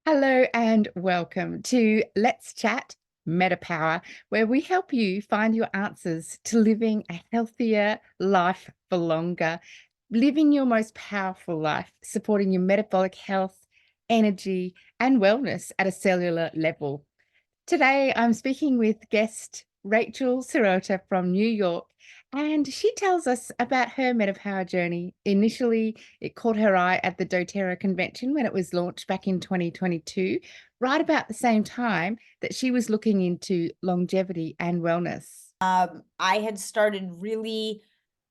Hello and welcome to Let's Chat metaPWR, where we help you find your answers to living a healthier life for longer, living your most powerful life, supporting your metabolic health, energy, and wellness at a cellular level. Today, I'm speaking with guest Rachel Sirota from New York, and she tells us about her metaPWR journey. Initially, it caught her eye at the dōTerra convention when it was launched back in 2022, right about the same time that she was looking into longevity and wellness. I had started really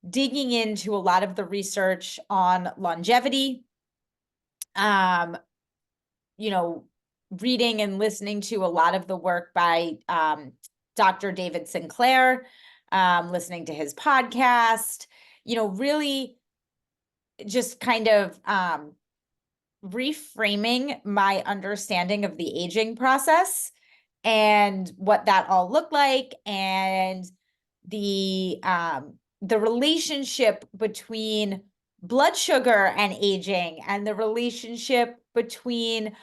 digging into a lot of the research on longevity, um, reading and listening to a lot of the work by Dr. David Sinclair, listening to his podcast, really just kind of reframing my understanding of the aging process and what that all looked like, and the relationship between blood sugar and aging, and the relationship between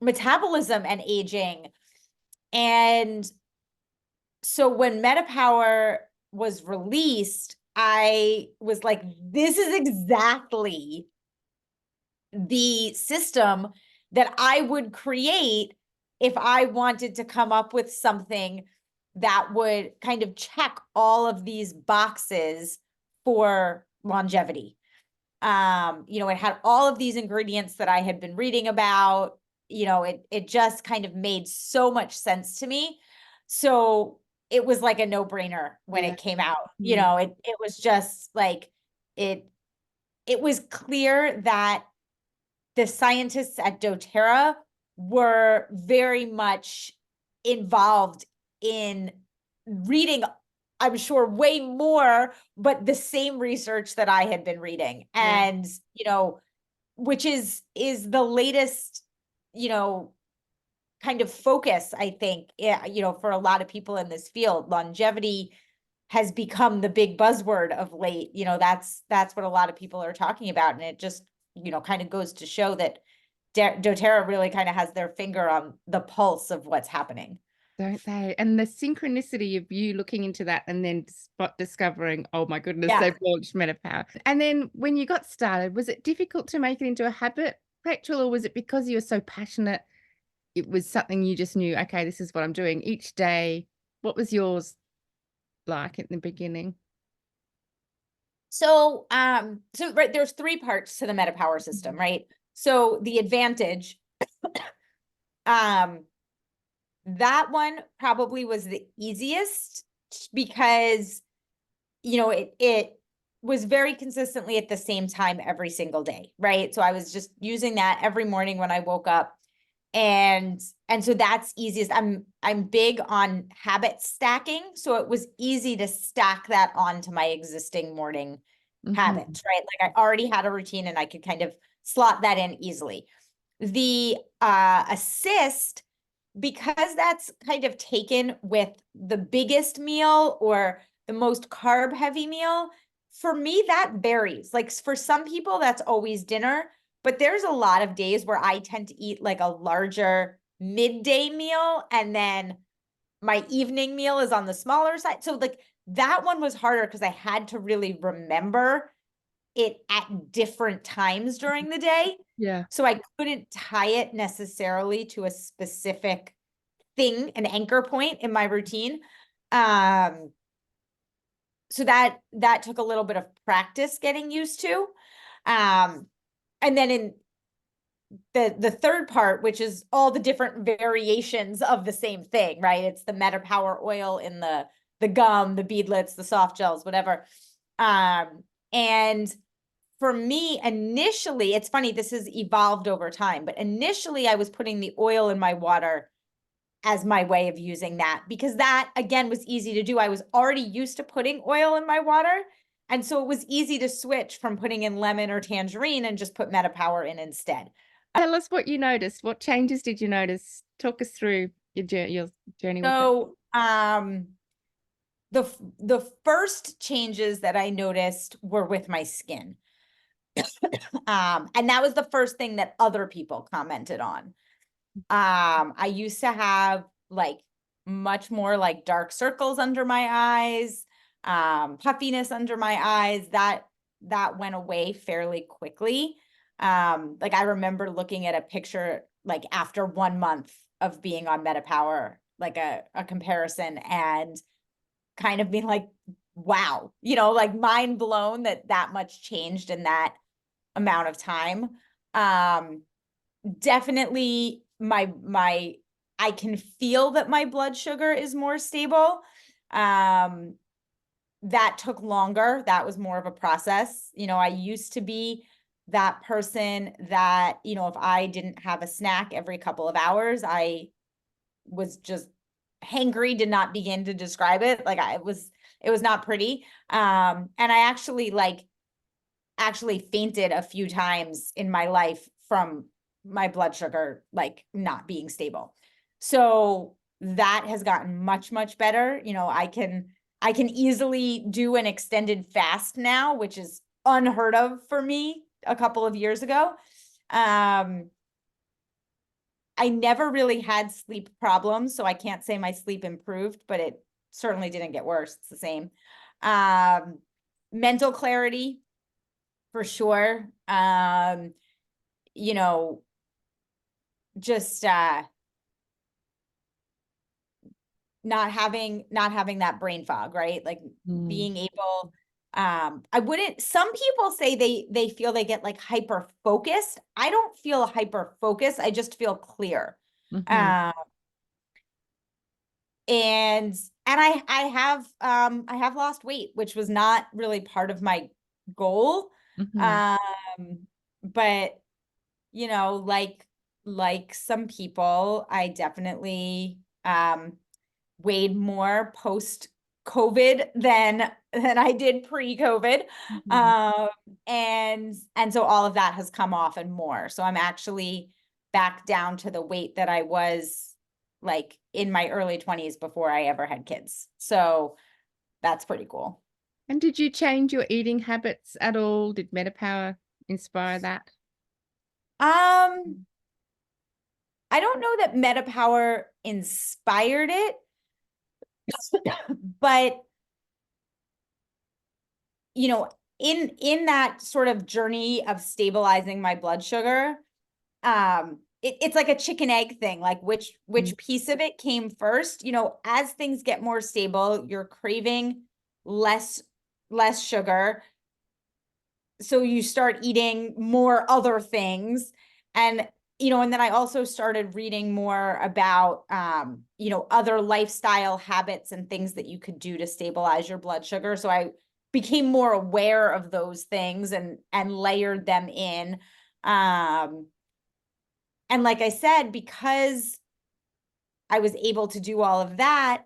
metabolism and aging. And so when metaPWR was released, I was like, this is exactly the system that I would create if I wanted to come up with something that would kind of check all of these boxes for longevity. It had all of these ingredients that I had been reading about. It just kind of made so much sense to me. So it was like a no-brainer when it came out. It was just like it was clear that the scientists at dōTerra were very much involved in reading, I'm sure, way more, but the same research that I had been reading. And, which is the latest, kind of focus, I think, for a lot of people in this field. Longevity has become the big buzzword of late. That's what a lot of people are talking about. And it just, kind of goes to show that dōTerra really kind of has their finger on the pulse of what's happening. Don't they? And the synchronicity of you looking into that and then discovering, oh my goodness, Yeah. they've launched metaPWR. And then when you got started, was it difficult to make it into a habit, Rachel, or was it because you were so passionate? It was something you just knew, okay, this is what I'm doing each day. What was yours like in the beginning? So, right, there's three parts to the metaPWR system, right? So the advantage, that one probably was the easiest because, it was very consistently at the same time every single day, right? So I was just using that every morning when I woke up. And so that's easiest. I'm big on habit stacking. So it was easy to stack that onto my existing morning habits, right? Like I already had a routine and I could kind of slot that in easily. The assist, because that's kind of taken with the biggest meal or the most carb heavy meal, for me, that varies. Like for some people, that's always dinner, but there's a lot of days where I tend to eat like a larger midday meal, and then my evening meal is on the smaller side. So like that one was harder because I had to really remember it at different times during the day. Yeah. So I couldn't tie it necessarily to a specific thing, an anchor point in my routine. So that took a little bit of practice getting used to. And then in the third part, which is all the different variations of the same thing, right? It's the metaPWR oil in the gum, the beadlets, the soft gels, whatever. And for me, initially, it's funny, this has evolved over time, but initially I was putting the oil in my water as my way of using that, because that, again, was easy to do. I was already used to putting oil in my water. And so it was easy to switch from putting in lemon or tangerine and just put metaPWR in instead. Tell us what you noticed. What changes did you notice? Talk us through your journey with it. So the first changes that I noticed were with my skin. And that was the first thing that other people commented on. I used to have like much more like dark circles under my eyes, puffiness under my eyes. That went away fairly quickly. Like I remember looking at a picture like after 1 month of being on metaPWR, like a comparison, and kind of being like, wow, like mind blown that much changed in that amount of time. Definitely I can feel that my blood sugar is more stable. That took longer. That was more of a process. I used to be that person that, if I didn't have a snack every couple of hours, I was just hangry, did not begin to describe it. Like it was not pretty. And I actually fainted a few times in my life from my blood sugar like not being stable. So that has gotten much, much better. I can easily do an extended fast now, which is unheard of for me a couple of years ago. I never really had sleep problems, so I can't say my sleep improved, but it certainly didn't get worse. It's the same. Mental clarity, for sure. Just not having that brain fog, right? Like being able, some people say they feel they get like hyper focused. I don't feel hyper focused. I just feel clear. Mm-hmm. And I have lost weight, which was not really part of my goal. Mm-hmm. But like some people, I definitely weighed more post COVID than I did pre-COVID. Mm-hmm. And so all of that has come off and more. So I'm actually back down to the weight that I was like in my early 20s before I ever had kids. So that's pretty cool. And did you change your eating habits at all? Did metaPWR inspire that? Um, I don't know that metaPWR inspired it, but in that sort of journey of stabilizing my blood sugar, it's like a chicken egg thing, like which piece of it came first. As things get more stable, you're craving less sugar, so you start eating more other things. And and then I also started reading more about other lifestyle habits and things that you could do to stabilize your blood sugar. So I became more aware of those things and layered them in. And like I said, because I was able to do all of that,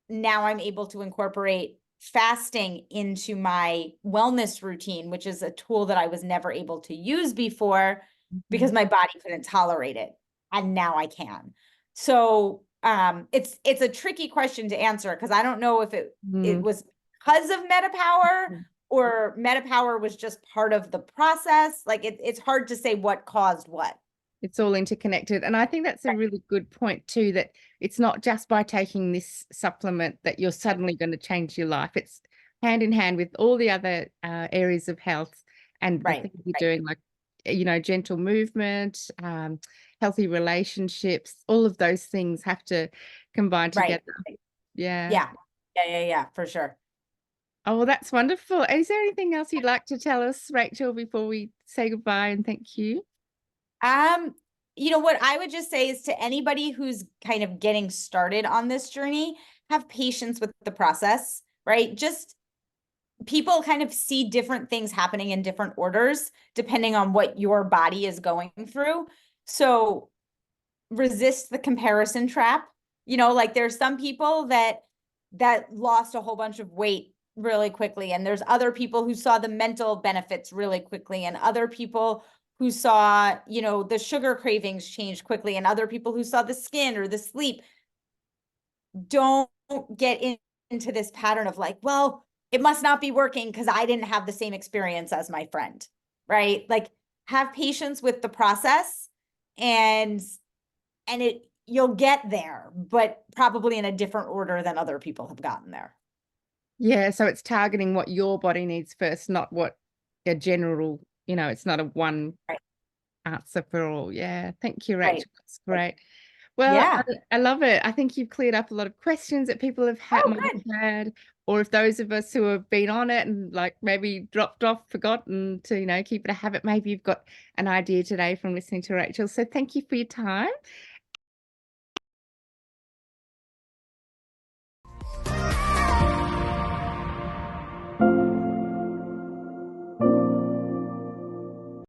now I'm able to incorporate fasting into my wellness routine, which is a tool that I was never able to use before because my body couldn't tolerate it. And now I can. So it's a tricky question to answer because I don't know if it was because of metaPWR or metaPWR was just part of the process. Like it's hard to say what caused what. It's all interconnected. And I think that's a really good point too, that it's not just by taking this supplement that you're suddenly going to change your life. It's hand in hand with all the other areas of health and the things you're doing, like, gentle movement, healthy relationships, all of those things have to combine together. Yeah. Yeah, for sure. Oh, well, that's wonderful. Is there anything else you'd like to tell us, Rachel, before we say goodbye and thank you? What I would just say is to anybody who's kind of getting started on this journey, have patience with the process, right? Just people kind of see different things happening in different orders depending on what your body is going through. So resist the comparison trap. Like there's some people that lost a whole bunch of weight really quickly, and there's other people who saw the mental benefits really quickly, and other people who saw the sugar cravings change quickly, and other people who saw the skin or the sleep. Don't get into this pattern of like, well, it must not be working because I didn't have the same experience as my friend. right? Like have patience with the process and you'll get there, but probably in a different order than other people have gotten there. Yeah, so it's targeting what your body needs first, not what a general, it's not a one Right. answer for all. Yeah, thank you, Right. Rachel. That's great. Well, Yeah. I love it. I think you've cleared up a lot of questions that people have had, Oh, might good. have had, or if those of us who have been on it and like maybe dropped off, forgotten to, keep it a habit, maybe you've got an idea today from listening to Rachel. So thank you for your time.